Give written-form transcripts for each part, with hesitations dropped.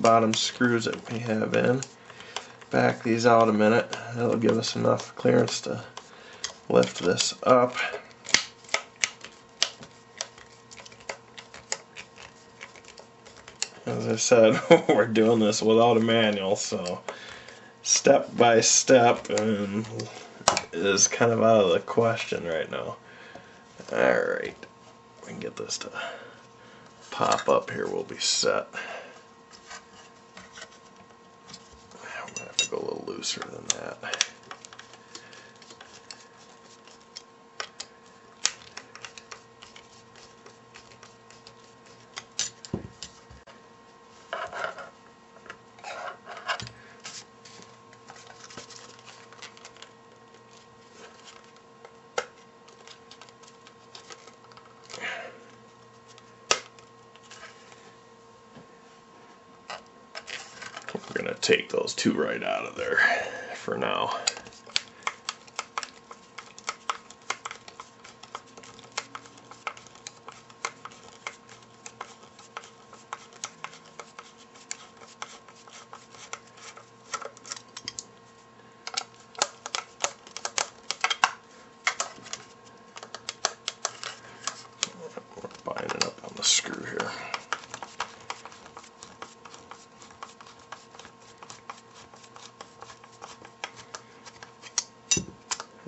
bottom screws that we have in. Back these out a minute. That'll give us enough clearance to lift this up. As I said, we're doing this without a manual, so step by step and is kind of out of the question right now. Alright, we can get this to pop up here, we'll be set. I'm going to have to go a little looser than that. We're going to take those two right out of there for now. We're binding up on the screw here.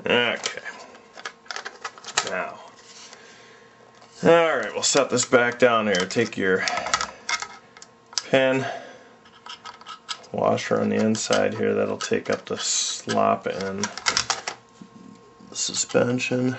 Okay. Now, alright, we'll set this back down here. Take your pin, washer on the inside here, that'll take up the slop and the suspension.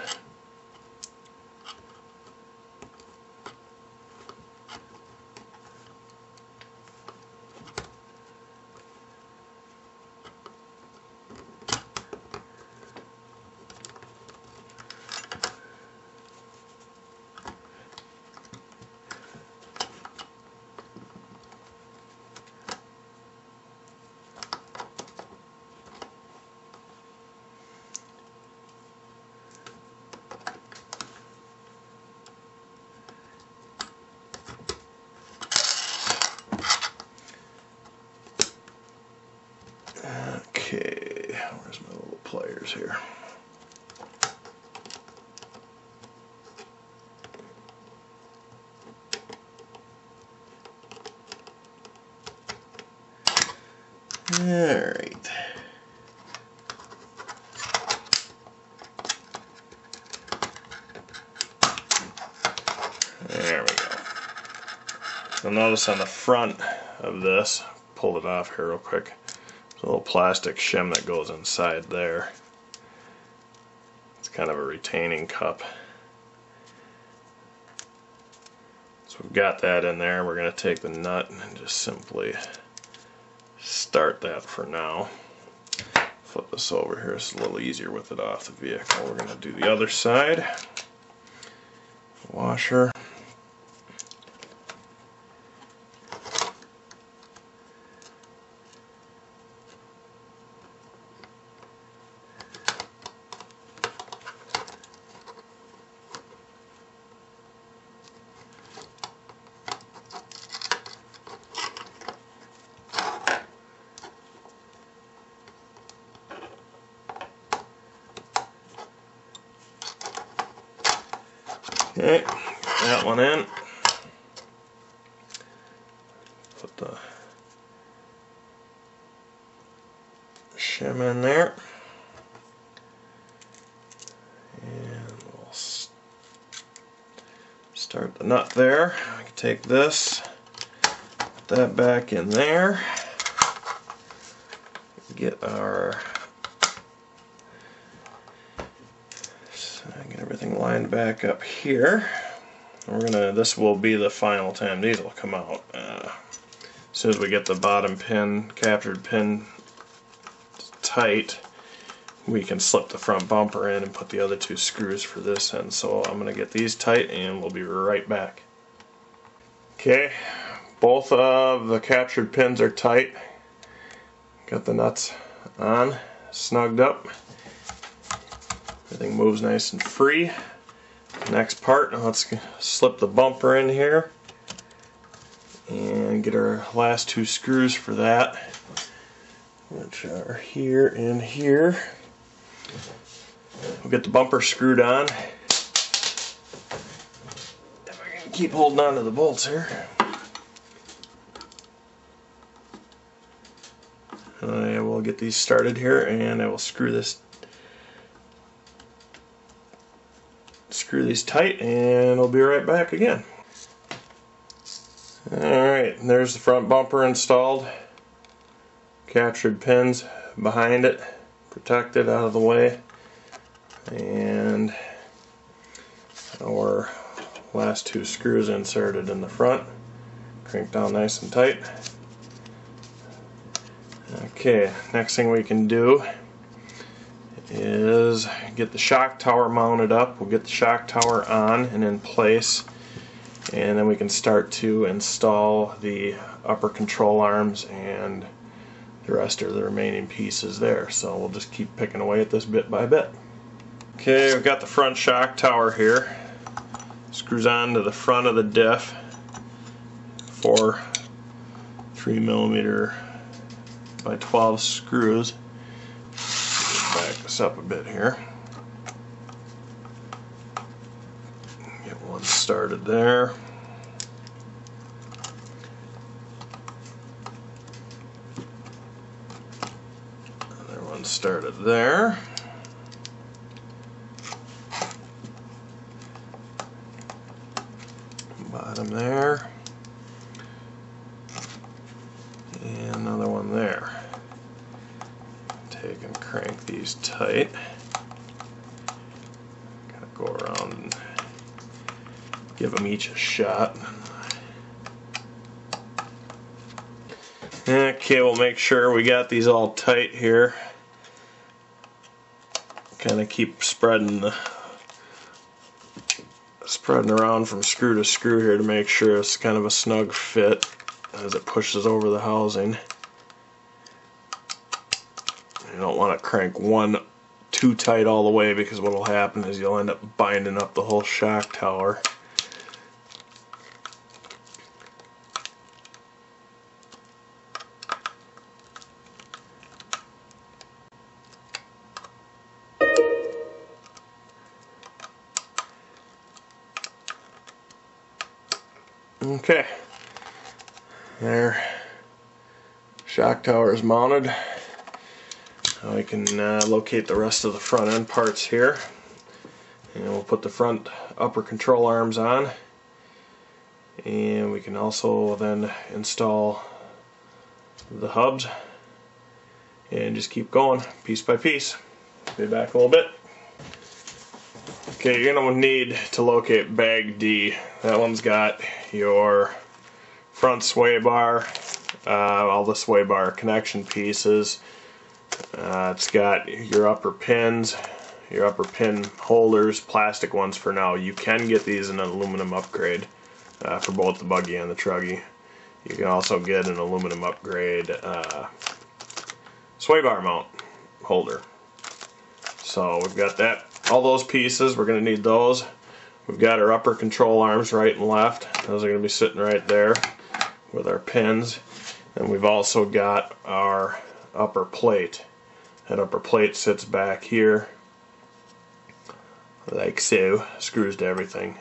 Okay, where's my little pliers here? Alright. There we go. So notice on the front of this, pull it off here real quick. A little plastic shim that goes inside there. It's kind of a retaining cup. So we've got that in there. We're going to take the nut and just simply start that for now. Flip this over here, it's a little easier with it off the vehicle. We're going to do the other side. Washer. Okay, that one in. Put the shim in there. And we'll start the nut there. I can take this, put that back in there. Get our get everything lined back up here. This will be the final time these will come out. As soon as we get the bottom pin, captured pin tight, we can slip the front bumper in and put the other two screws for this in. So I'm going to get these tight and we'll be right back. Okay, both of the captured pins are tight. Got the nuts on, snugged up. Everything moves nice and free. Next part, now let's slip the bumper in here and get our last two screws for that, which are here and here. We'll get the bumper screwed on. If I can keep holding on to the bolts here. I will get these started here, and I will screw these tight, and I'll be right back again. Alright, there's the front bumper installed. Captured pins behind it, protected out of the way, and our last two screws inserted in the front, cranked down nice and tight. Okay, next thing we can do is get the shock tower mounted up. We'll get the shock tower on and in place, and then we can start to install the upper control arms and the rest of the remaining pieces there. So we'll just keep picking away at this bit by bit. Okay, we've got the front shock tower here. Screws on to the front of the diff. 4 3mm by 12 screws. Back this up a bit here. Get one started there. Another one started there. Bottom there. And another one there. Take and crank these tight. Gotta go around and give them each a shot. Okay, we'll make sure we got these all tight here. Kind of keep spreading around from screw to screw here to make sure it's kind of a snug fit as it pushes over the housing. You don't want to crank one too tight all the way, because what will happen is you'll end up binding up the whole shock tower. Okay, there, shock tower is mounted. Now we can locate the rest of the front end parts here, and we'll put the front upper control arms on, and we can also then install the hubs and just keep going piece by piece. Be back a little bit. Okay, you're going to need to locate bag D. That one's got your front sway bar, all the sway bar connection pieces. It's got your upper pins, your upper pin holders, plastic ones for now. You can get these in an aluminum upgrade for both the buggy and the truggy. You can also get an aluminum upgrade sway bar mount holder. So we've got that. All those pieces, we're going to need those. We've got our upper control arms right and left. Those are going to be sitting right there with our pins. And we've also got our upper plate. That upper plate sits back here like so, screws to everything.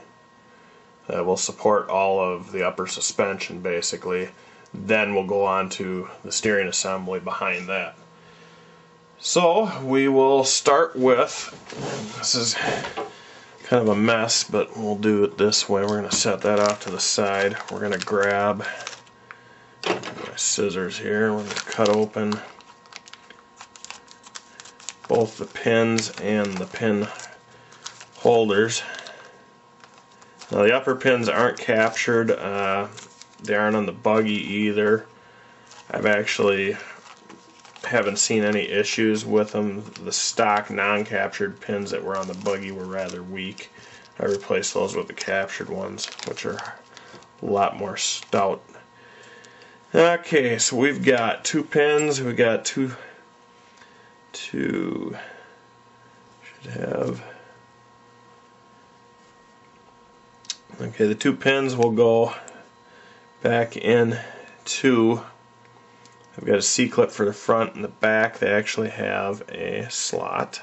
That will support all of the upper suspension basically. Then we'll go on to the steering assembly behind that. So we will start with, this is kind of a mess, but we'll do it this way. We're going to set that off to the side. We're going to grab my scissors here. We're going to cut open both the pins and the pin holders. Now the upper pins aren't captured. They aren't on the buggy either. I've actually haven't seen any issues with them. The stock non-captured pins that were on the buggy were rather weak. I replaced those with the captured ones, which are a lot more stout. Okay, so we've got two pins. We've got two should have. Okay, the two pins will go back in to, I've got a C-clip for the front and the back. They actually have a slot.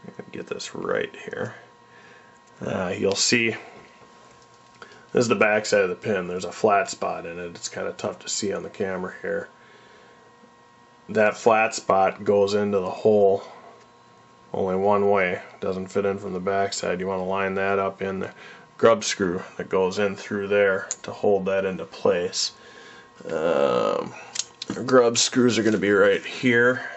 I'm going to get this right here. You'll see, this is the back side of the pin. There's a flat spot in it. It's kind of tough to see on the camera here. That flat spot goes into the hole only one way. It doesn't fit in from the back side. You want to line that up in the grub screw that goes in through there to hold that into place. Grub screws are going to be right here.